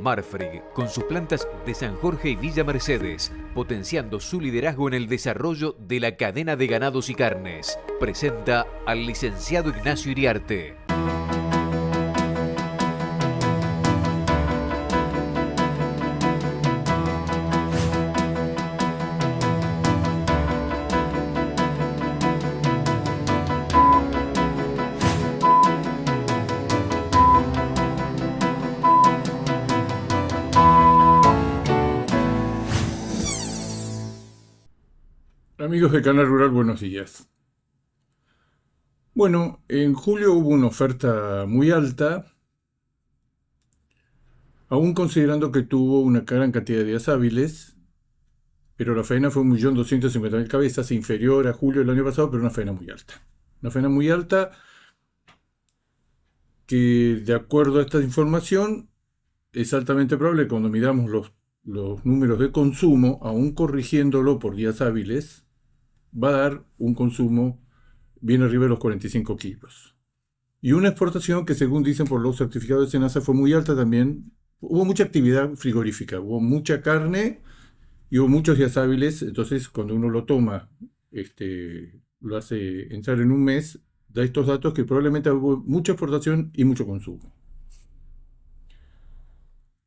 Marfrig, con sus plantas de San Jorge y Villa Mercedes, potenciando su liderazgo en el desarrollo de la cadena de ganados y carnes, presenta al licenciado Ignacio Iriarte. Amigos de Canal Rural, buenos días. Bueno, en julio hubo una oferta muy alta, aún considerando que tuvo una gran cantidad de días hábiles, pero la faena fue 1.250.000 cabezas, inferior a julio del año pasado, pero una faena muy alta. Una faena muy alta que, de acuerdo a esta información, es altamente probable que cuando miramos los números de consumo, aún corrigiéndolo por días hábiles, va a dar un consumo bien arriba de los 45 kilos. Y una exportación que, según dicen por los certificados de SENASA, fue muy alta también. Hubo mucha actividad frigorífica, hubo mucha carne y hubo muchos días hábiles. Entonces, cuando uno lo toma, lo hace entrar en un mes, da estos datos que probablemente hubo mucha exportación y mucho consumo.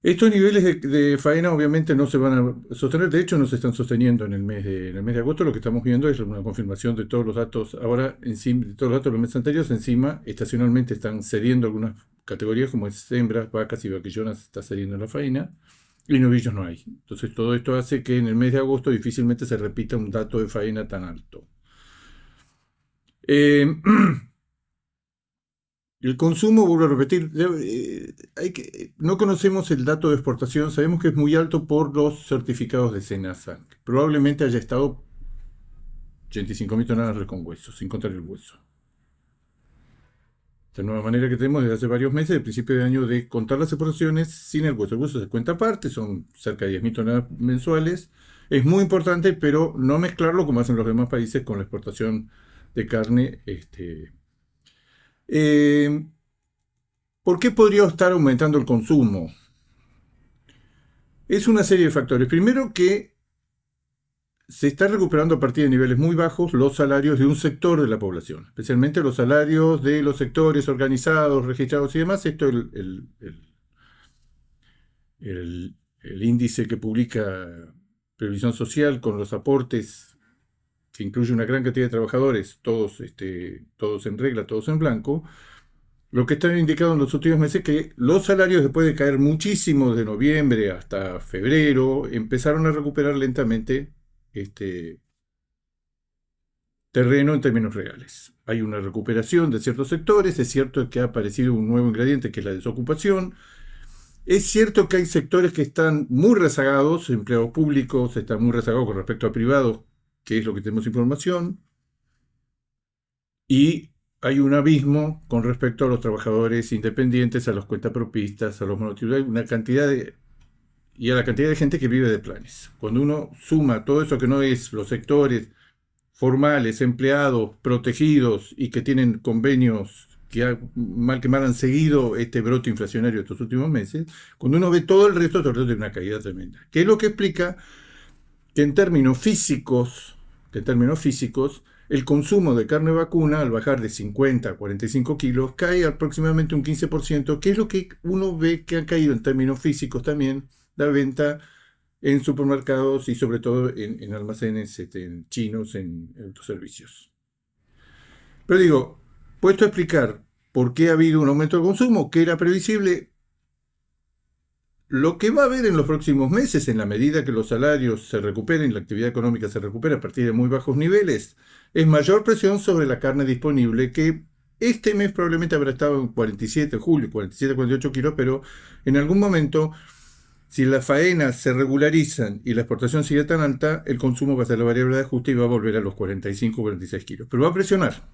Estos niveles de faena obviamente no se van a sostener, de hecho no se están sosteniendo en el mes de agosto. Lo que estamos viendo es una confirmación de todos los datos, ahora encima, de todos los datos de los meses anteriores. Encima, estacionalmente están cediendo algunas categorías como es hembras, vacas y vaquillonas, está cediendo la faena, y novillos no hay. Entonces todo esto hace que en el mes de agosto difícilmente se repita un dato de faena tan alto. El consumo, vuelvo a repetir, no conocemos el dato de exportación, sabemos que es muy alto por los certificados de SENASA. Probablemente haya estado 85.000 toneladas con hueso, sin contar el hueso. Esta nueva manera que tenemos desde hace varios meses, el principio de año, de contar las exportaciones sin el hueso. El hueso se cuenta aparte, son cerca de 10.000 toneladas mensuales. Es muy importante, pero no mezclarlo como hacen los demás países con la exportación de carne. ¿Por qué podría estar aumentando el consumo? Es una serie de factores. Primero, que se está recuperando a partir de niveles muy bajos los salarios de un sector de la población, especialmente los salarios de los sectores organizados, registrados y demás. Esto es el índice que publica Previsión Social con los aportes, que incluye una gran cantidad de trabajadores, todos en regla, todos en blanco. Lo que está indicado en los últimos meses es que los salarios, después de caer muchísimo de noviembre hasta febrero, empezaron a recuperar lentamente terreno en términos reales. Hay una recuperación de ciertos sectores, es cierto que ha aparecido un nuevo ingrediente que es la desocupación. Es cierto que hay sectores que están muy rezagados, empleados públicos están muy rezagados con respecto a privados, que es lo que tenemos información, y hay un abismo con respecto a los trabajadores independientes, a los cuentapropistas, a los monotributarios, y a la cantidad de gente que vive de planes. Cuando uno suma todo eso que no es los sectores formales, empleados, protegidos y que tienen convenios que mal que mal han seguido este brote inflacionario de estos últimos meses, cuando uno ve todo el resto de una caída tremenda. Que es lo que explica que en términos físicos, el consumo de carne vacuna, al bajar de 50 a 45 kilos, cae aproximadamente un 15%, que es lo que uno ve que ha caído en términos físicos también la venta en supermercados y sobre todo en almacenes en chinos, en autoservicios. Pero digo, puesto a explicar por qué ha habido un aumento del consumo, que era previsible, lo que va a haber en los próximos meses, en la medida que los salarios se recuperen, la actividad económica se recupera a partir de muy bajos niveles, es mayor presión sobre la carne disponible, que este mes probablemente habrá estado en 47, julio, 47, 48 kilos, pero en algún momento, si las faenas se regularizan y la exportación sigue tan alta, el consumo va a ser la variable de ajuste y va a volver a los 45, 46 kilos. Pero va a presionar.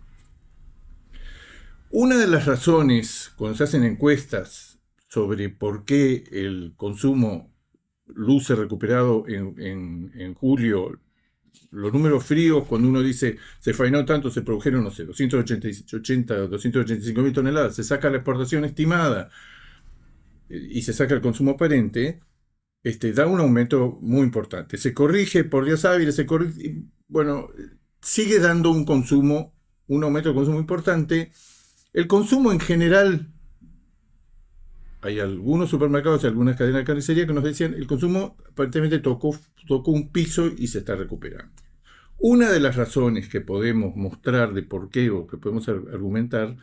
Una de las razones, cuando se hacen encuestas sobre por qué el consumo luce recuperado en julio, los números fríos, cuando uno dice se faenó tanto, se produjeron, no sé, 285.000 toneladas, se saca la exportación estimada y se saca el consumo aparente, da un aumento muy importante. Se corrige por días hábiles, se corrige, bueno, sigue dando un aumento de consumo importante. El consumo en general, hay algunos supermercados y algunas cadenas de carnicería que nos decían el consumo aparentemente tocó un piso y se está recuperando. Una de las razones que podemos mostrar de por qué o que podemos argumentar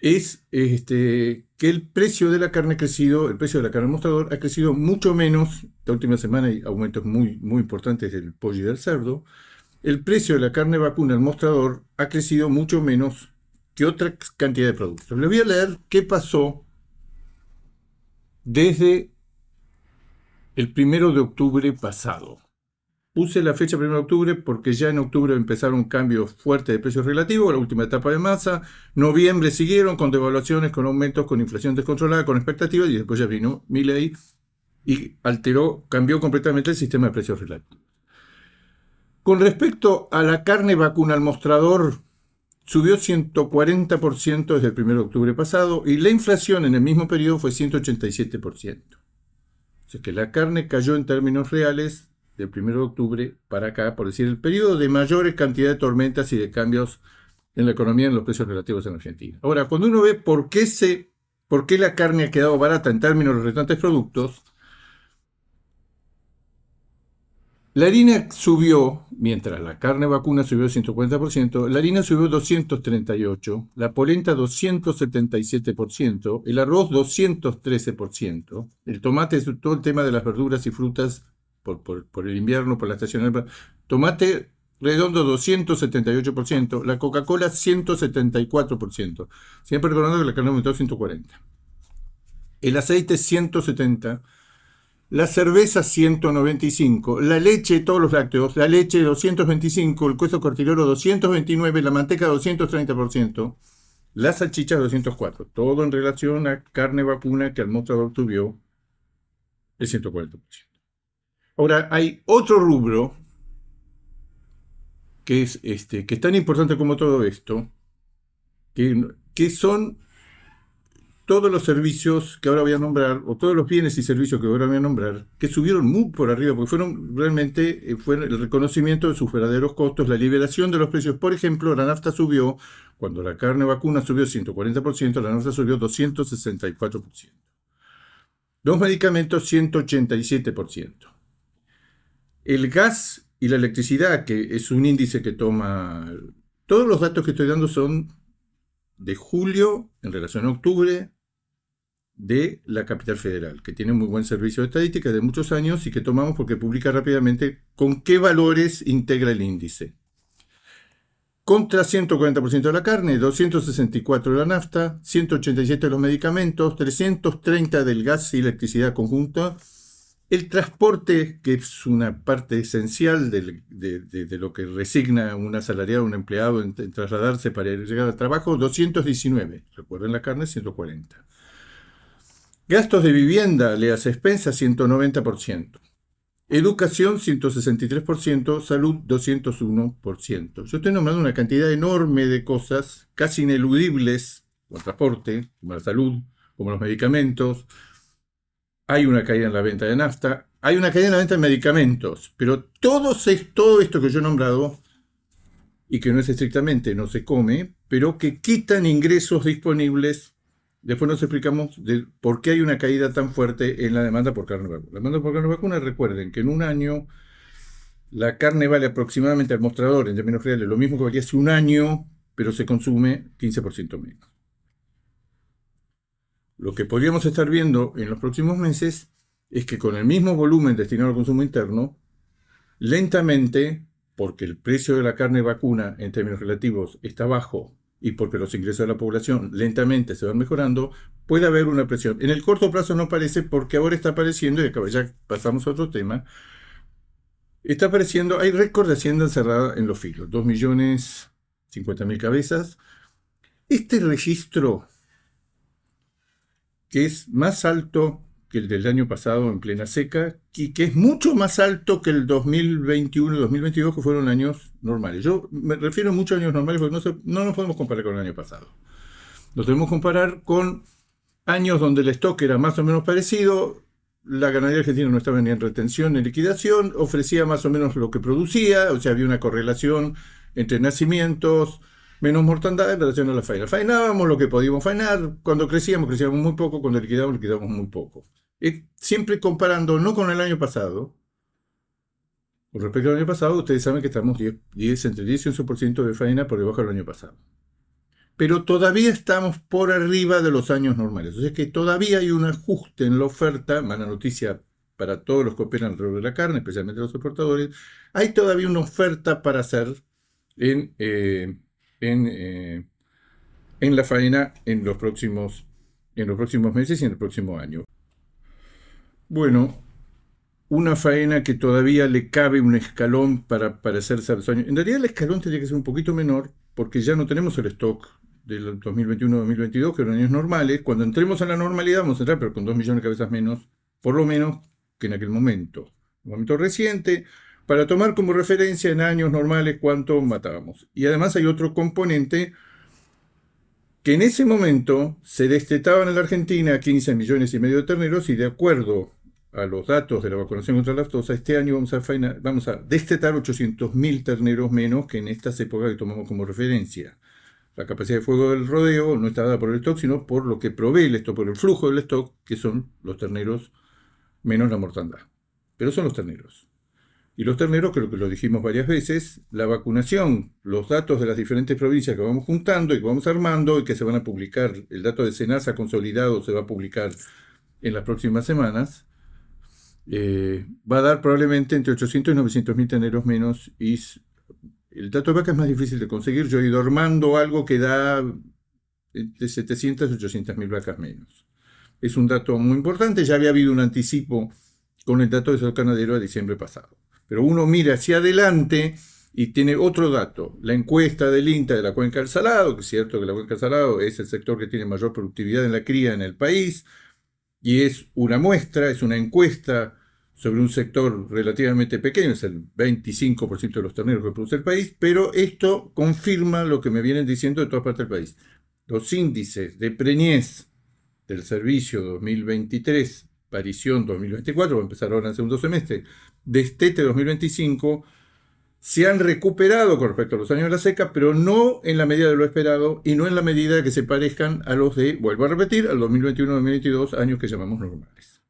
es que el precio de la carne ha crecido, el precio de la carne al mostrador ha crecido mucho menos. La última semana hay aumentos muy, muy importantes del pollo y del cerdo. El precio de la carne vacuna al mostrador ha crecido mucho menos que otra cantidad de productos. Les voy a leer qué pasó desde el 1 de octubre pasado. Puse la fecha 1 de octubre porque ya en octubre empezaron cambios fuertes de precios relativos, la última etapa de masa. Noviembre siguieron con devaluaciones, con aumentos, con inflación descontrolada, con expectativas, y después ya vino Milei y cambió completamente el sistema de precios relativos. Con respecto a la carne vacuna al mostrador, subió 140% desde el 1 de octubre pasado y la inflación en el mismo periodo fue 187%. O sea que la carne cayó en términos reales del 1 de octubre para acá, por decir, el periodo de mayor cantidad de tormentas y de cambios en la economía, en los precios relativos en Argentina. Ahora, cuando uno ve por qué la carne ha quedado barata en términos de los restantes productos, la harina subió, mientras la carne vacuna subió 140%, la harina subió 238%, la polenta 277%, el arroz 213%, el tomate, todo el tema de las verduras y frutas por el invierno, por la estación, tomate redondo 278%, la Coca-Cola 174%, siempre recordando que la carne aumentó 140%, el aceite 170%, la cerveza 195, la leche, todos los lácteos, la leche 225, el queso cortiloro 229, la manteca 230%, las salchichas 204, todo en relación a carne vacuna que al mostrador tuvo el 140%. Ahora, hay otro rubro que es que es tan importante como todo esto, que son todos los servicios que ahora voy a nombrar, o todos los bienes y servicios que ahora voy a nombrar, que subieron muy por arriba, porque fue el reconocimiento de sus verdaderos costos, la liberación de los precios. Por ejemplo, la nafta subió, cuando la carne vacuna subió 140%, la nafta subió 264%. Los medicamentos 187%. El gas y la electricidad, que es un índice que toma... Todos los datos que estoy dando son de julio en relación a octubre de la capital federal, que tiene muy buen servicio de estadística de muchos años y que tomamos porque publica rápidamente con qué valores integra el índice. Contra 140% de la carne, 264% de la nafta, 187% de los medicamentos, 330% del gas y electricidad conjunta. El transporte, que es una parte esencial de lo que resigna un asalariado, un empleado en trasladarse para llegar al trabajo, 219%. Recuerden la carne, 140%. Gastos de vivienda, leas expensas, 190%. Educación, 163%. Salud, 201%. Yo estoy nombrando una cantidad enorme de cosas, casi ineludibles, como el transporte, como la salud, como los medicamentos. Hay una caída en la venta de nafta, hay una caída en la venta de medicamentos, pero todo esto que yo he nombrado, y que no es estrictamente, no se come, pero que quitan ingresos disponibles, después nos explicamos de por qué hay una caída tan fuerte en la demanda por carne vacuna. La demanda por carne vacuna, recuerden que en un año la carne vale aproximadamente al mostrador, en términos reales, lo mismo que valía hace un año, pero se consume 15% menos. Lo que podríamos estar viendo en los próximos meses es que con el mismo volumen destinado al consumo interno, lentamente, porque el precio de la carne vacuna en términos relativos está bajo y porque los ingresos de la población lentamente se van mejorando, puede haber una presión. En el corto plazo no parece, porque ahora está apareciendo, y acá ya pasamos a otro tema, está apareciendo, hay récord de hacienda encerrada en los filos, 2.050.000 cabezas. Este registro, que es más alto que el del año pasado en plena seca, y que es mucho más alto que el 2021 y 2022, que fueron años normales. Yo me refiero a muchos años normales porque no nos podemos comparar con el año pasado. Nos debemos comparar con años donde el stock era más o menos parecido, la ganadería argentina no estaba ni en retención ni en liquidación, ofrecía más o menos lo que producía, o sea, había una correlación entre nacimientos, menos mortandad en relación a la faena. Faenábamos lo que podíamos faenar, cuando crecíamos muy poco, cuando liquidábamos muy poco. Siempre comparando, no con el año pasado, con respecto al año pasado, ustedes saben que estamos entre 10 y 11% de faena por debajo del año pasado. Pero todavía estamos por arriba de los años normales. O sea que todavía hay un ajuste en la oferta, mala noticia para todos los que operan alrededor de la carne, especialmente los exportadores. Hay todavía una oferta para hacer en la faena en los próximos meses y en el próximo año. Bueno, una faena que todavía le cabe un escalón para parecerse a los años. En realidad el escalón tendría que ser un poquito menor porque ya no tenemos el stock del 2021-2022, que eran años normales. Cuando entremos en la normalidad vamos a entrar, pero con 2 millones de cabezas menos, por lo menos que en aquel momento. Un momento reciente, para tomar como referencia en años normales cuánto matábamos. Y además hay otro componente que en ese momento se destetaban en la Argentina 15 millones y medio de terneros y de acuerdo a los datos de la vacunación contra la aftosa, este año vamos a destetar 800.000 terneros menos que en estas épocas que tomamos como referencia. La capacidad de fuego del rodeo no está dada por el stock, sino por lo que provee el stock, por el flujo del stock, que son los terneros menos la mortandad. Pero son los terneros. Y los terneros, creo que lo dijimos varias veces, la vacunación, los datos de las diferentes provincias que vamos juntando y que vamos armando y que se van a publicar, el dato de SENASA consolidado se va a publicar en las próximas semanas, va a dar probablemente entre 800 y 900.000 terneros menos. Y el dato de vaca es más difícil de conseguir. Yo he ido armando algo que da entre 700 y 800.000 vacas menos. Es un dato muy importante. Ya había habido un anticipo con el dato de sector ganadero de diciembre pasado. Pero uno mira hacia adelante y tiene otro dato. La encuesta del INTA de la Cuenca del Salado, que es cierto que la Cuenca del Salado es el sector que tiene mayor productividad en la cría en el país, y es una muestra, es una encuesta sobre un sector relativamente pequeño, es el 25% de los terneros que produce el país, pero esto confirma lo que me vienen diciendo de todas partes del país. Los índices de preñez del servicio 2023, parición 2024, va a empezar ahora en el segundo semestre, destete 2025, se han recuperado con respecto a los años de la seca, pero no en la medida de lo esperado y no en la medida que se parezcan a los de, vuelvo a repetir, al 2021-2022, años que llamamos normales.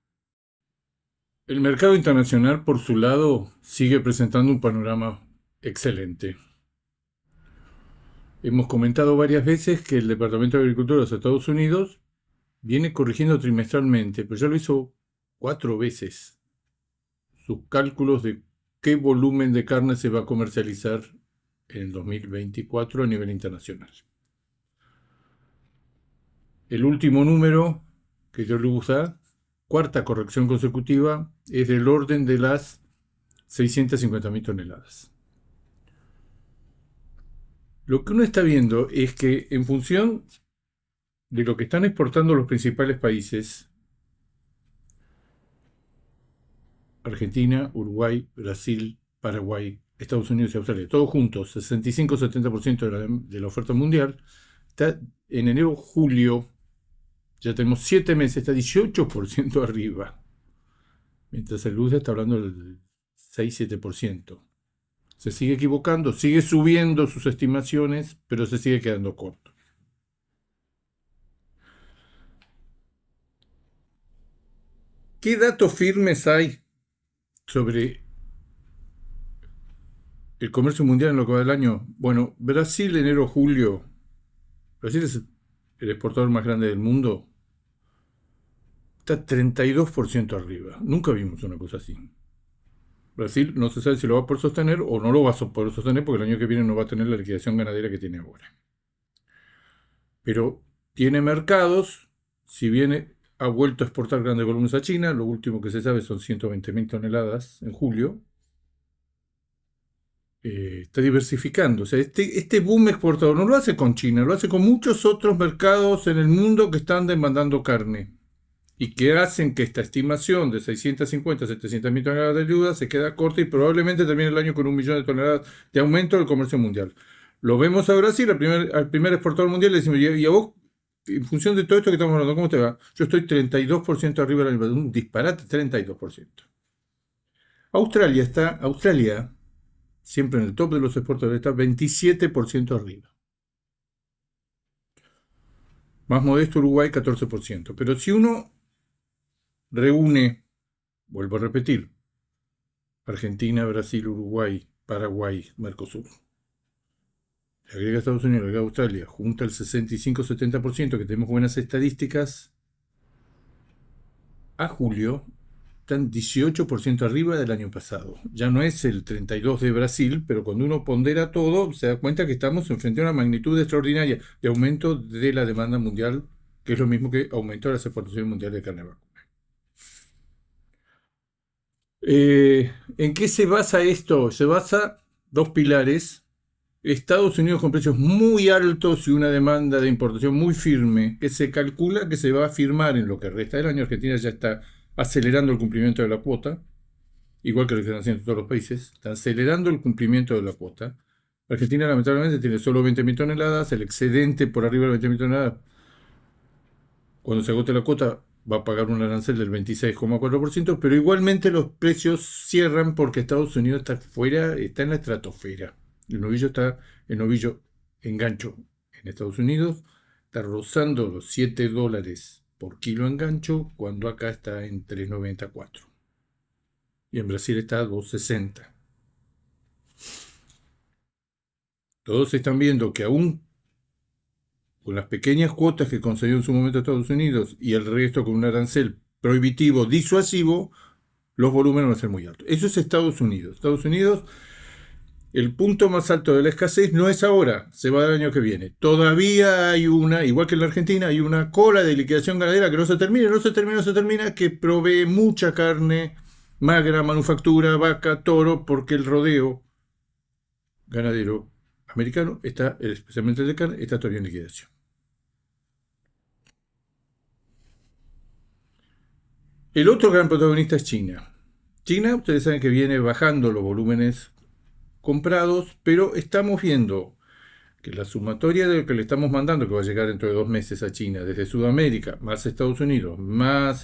El mercado internacional, por su lado, sigue presentando un panorama excelente. Hemos comentado varias veces que el Departamento de Agricultura de los Estados Unidos viene corrigiendo trimestralmente, pero ya lo hizo 4 veces, sus cálculos de qué volumen de carne se va a comercializar en el 2024 a nivel internacional. El último número que dio luz a, cuarta corrección consecutiva, es del orden de las 650.000 toneladas. Lo que uno está viendo es que en función de lo que están exportando los principales países, Argentina, Uruguay, Brasil, Paraguay, Estados Unidos y Australia, todos juntos, 65-70% de la oferta mundial, está en enero-julio, ya tenemos 7 meses, está 18% arriba, mientras el USDA está hablando del 6-7%. Se sigue equivocando, sigue subiendo sus estimaciones, pero se sigue quedando corto. ¿Qué datos firmes hay sobre el comercio mundial en lo que va del año? Bueno, Brasil, enero-julio. Brasil es el exportador más grande del mundo. Está 32% arriba. Nunca vimos una cosa así. Brasil no se sabe si lo va a poder sostener o no lo va a poder sostener porque el año que viene no va a tener la liquidación ganadera que tiene ahora. Pero tiene mercados, si bien ha vuelto a exportar grandes volúmenes a China, lo último que se sabe son 120.000 toneladas en julio. Está diversificando. O sea, este boom exportador no lo hace con China, lo hace con muchos otros mercados en el mundo que están demandando carne y que hacen que esta estimación de 650 a 700.000 toneladas de ayuda se queda corta y probablemente termine el año con 1 millón de toneladas de aumento del comercio mundial. Lo vemos a Brasil, al primer exportador mundial, le decimos, ¿y a vos en función de todo esto que estamos hablando, ¿cómo te va? Yo estoy 32% arriba del año pasado, un disparate, 32%. Australia, siempre en el top de los exportadores, está 27% arriba. Más modesto Uruguay, 14%. Pero si uno reúne, vuelvo a repetir, Argentina, Brasil, Uruguay, Paraguay, Mercosur, le agrega Estados Unidos, le agrega Australia, junta el 65-70%, que tenemos buenas estadísticas, a julio están 18% arriba del año pasado. Ya no es el 32% de Brasil, pero cuando uno pondera todo, se da cuenta que estamos enfrente a una magnitud extraordinaria de aumento de la demanda mundial, que es lo mismo que aumento de las exportaciones mundiales de carne vacuna. ¿En qué se basa esto? Se basa dos pilares. Estados Unidos con precios muy altos y una demanda de importación muy firme, que se calcula que se va a firmar en lo que resta del año. Argentina ya está acelerando el cumplimiento de la cuota, igual que lo que están haciendo todos los países, están acelerando el cumplimiento de la cuota. Argentina lamentablemente tiene solo 20.000 toneladas, el excedente por arriba de 20.000 toneladas, cuando se agote la cuota va a pagar un arancel del 26,4%, pero igualmente los precios cierran porque Estados Unidos está fuera, está en la estratosfera. El novillo en gancho en Estados Unidos está rozando los $7 por kilo en gancho, cuando acá está en 3,94. Y en Brasil está a 2,60. Todos están viendo que aún con las pequeñas cuotas que concedió en su momento Estados Unidos y el resto con un arancel prohibitivo, disuasivo, los volúmenes van a ser muy altos. Eso es Estados Unidos. Estados Unidos, el punto más alto de la escasez no es ahora, se va del año que viene. Todavía hay igual que en la Argentina, hay una cola de liquidación ganadera que no se termina, que provee mucha carne magra, manufactura, vaca, toro, porque el rodeo ganadero americano está, especialmente el de carne, está todavía en liquidación. El otro gran protagonista es China. China, ustedes saben que viene bajando los volúmenes comprados, pero estamos viendo que la sumatoria de lo que le estamos mandando, que va a llegar dentro de 2 meses a China, desde Sudamérica, más Estados Unidos, más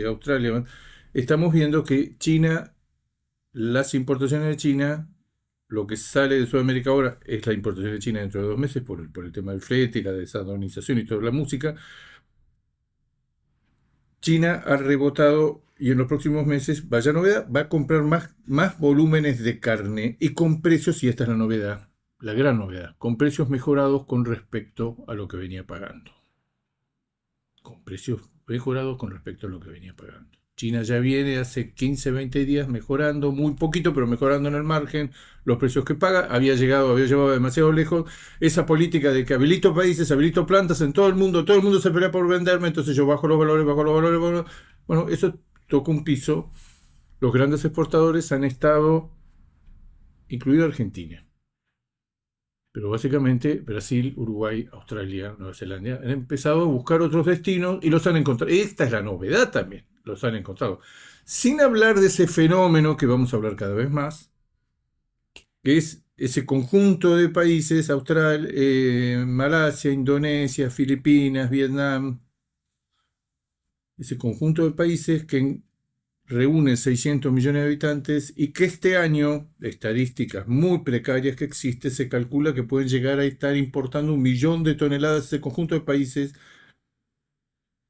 Australia, estamos viendo que China, las importaciones de China, lo que sale de Sudamérica ahora es la importación de China dentro de 2 meses por el tema del flete y la desadonización y toda la música. China ha rebotado y en los próximos meses, vaya novedad, va a comprar más volúmenes de carne y con precios, y esta es la novedad, la gran novedad, con precios mejorados con respecto a lo que venía pagando. Con precios mejorados con respecto a lo que venía pagando. China ya viene hace 15, 20 días mejorando, muy poquito, pero mejorando en el margen los precios que paga. Había llevado demasiado lejos esa política de que habilito países, habilito plantas en todo el mundo se pelea por venderme, entonces yo bajo los valores. Bueno, eso tocó un piso. Los grandes exportadores han estado, incluido Argentina, pero básicamente Brasil, Uruguay, Australia, Nueva Zelanda, han empezado a buscar otros destinos y los han encontrado. Esta es la novedad también, los han encontrado. Sin hablar de ese fenómeno que vamos a hablar cada vez más, que es ese conjunto de países, Malasia, Indonesia, Filipinas, Vietnam, ese conjunto de países que reúne 600 millones de habitantes y que este año, estadísticas muy precarias que existe, se calcula que pueden llegar a estar importando 1 millón de toneladas de ese conjunto de países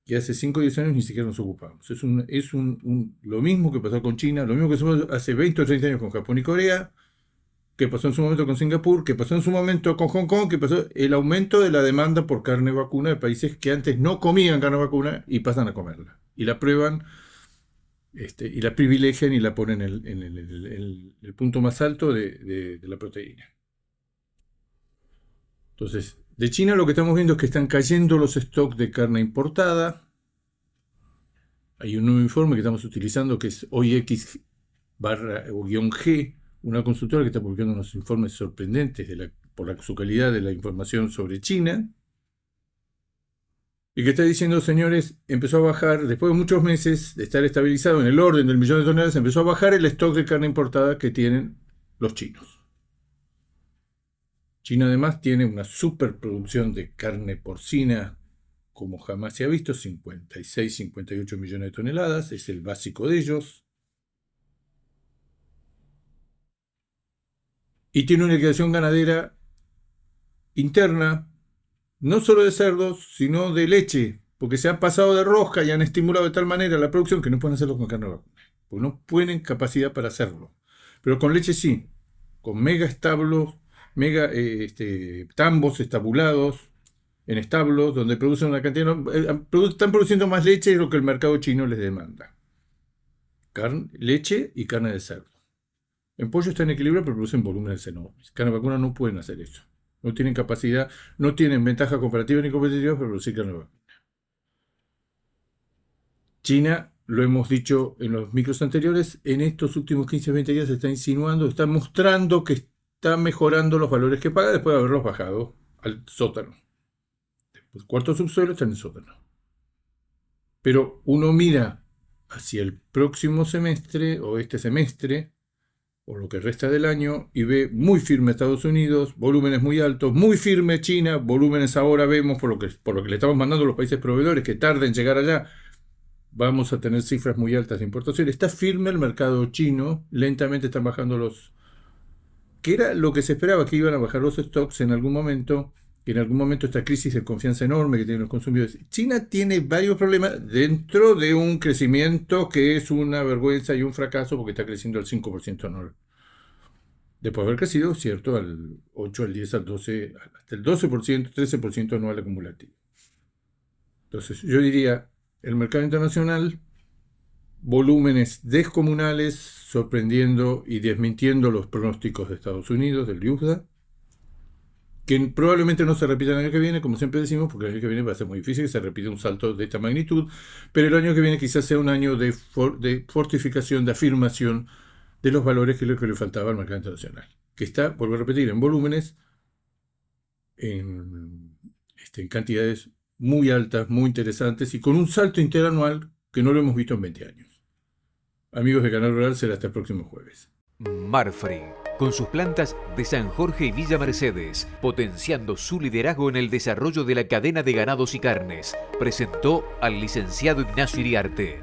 que hace 5 o 10 años ni siquiera nos ocupamos. Es lo mismo que pasó con China, lo mismo que pasó hace 20 o 30 años con Japón y Corea, que pasó en su momento con Singapur, que pasó en su momento con Hong Kong, que pasó el aumento de la demanda por carne vacuna de países que antes no comían carne vacuna y pasan a comerla. Y la prueban, y la privilegian y la ponen en el punto más alto de la proteína. Entonces, de China lo que estamos viendo es que están cayendo los stocks de carne importada. Hay un nuevo informe que estamos utilizando que es OIX-G, una consultora que está publicando unos informes sorprendentes por su calidad de la información sobre China. Y que está diciendo, señores, empezó a bajar, después de muchos meses de estar estabilizado en el orden del 1 millón de toneladas, empezó a bajar el stock de carne importada que tienen los chinos. China además tiene una superproducción de carne porcina como jamás se ha visto, 56, 58 millones de toneladas, es el básico de ellos. Y tiene una liquidación ganadera interna, no solo de cerdos, sino de leche, porque se han pasado de rosca y han estimulado de tal manera la producción que no pueden hacerlo con carne vacuna, porque no tienen capacidad para hacerlo. Pero con leche sí, con mega establos, tambos estabulados, en establos, donde producen una cantidad, están produciendo más leche de lo que el mercado chino les demanda. Leche y carne de cerdo. En pollo está en equilibrio, pero producen volúmenes enormes. Carne vacuna no pueden hacer eso. No tienen capacidad, no tienen ventaja comparativa ni competitiva para producir carne vacuna. China, lo hemos dicho en los micros anteriores, en estos últimos 15-20 días se está insinuando, está mostrando que está mejorando los valores que paga después de haberlos bajado al sótano. El cuarto subsuelo está en el sótano. Pero uno mira hacia el próximo semestre o este semestre o lo que resta del año y ve muy firme Estados Unidos, volúmenes muy altos, muy firme China, volúmenes ahora vemos por lo que le estamos mandando a los países proveedores que tarden en llegar allá, vamos a tener cifras muy altas de importación. Está firme el mercado chino, lentamente están bajando que era lo que se esperaba, que iban a bajar los stocks en algún momento. En algún momento esta crisis de confianza enorme que tienen los consumidores. China tiene varios problemas dentro de un crecimiento que es una vergüenza y un fracaso porque está creciendo al 5% anual. Después de haber crecido, cierto, al 8, al 10, al 12, hasta el 12%, 13% anual acumulativo. Entonces, yo diría, el mercado internacional, volúmenes descomunales, sorprendiendo y desmintiendo los pronósticos de Estados Unidos, del USDA, que probablemente no se repita el año que viene, como siempre decimos, porque el año que viene va a ser muy difícil que se repita un salto de esta magnitud, pero el año que viene quizás sea un año de fortificación, de afirmación de los valores que es lo que le faltaba al mercado internacional, que está, vuelvo a repetir, en volúmenes, en cantidades muy altas, muy interesantes, y con un salto interanual que no lo hemos visto en 20 años. Amigos de Canal Rural, será hasta el próximo jueves. Marfrig, con sus plantas de San Jorge y Villa Mercedes, potenciando su liderazgo en el desarrollo de la cadena de ganados y carnes, presentó al licenciado Ignacio Iriarte.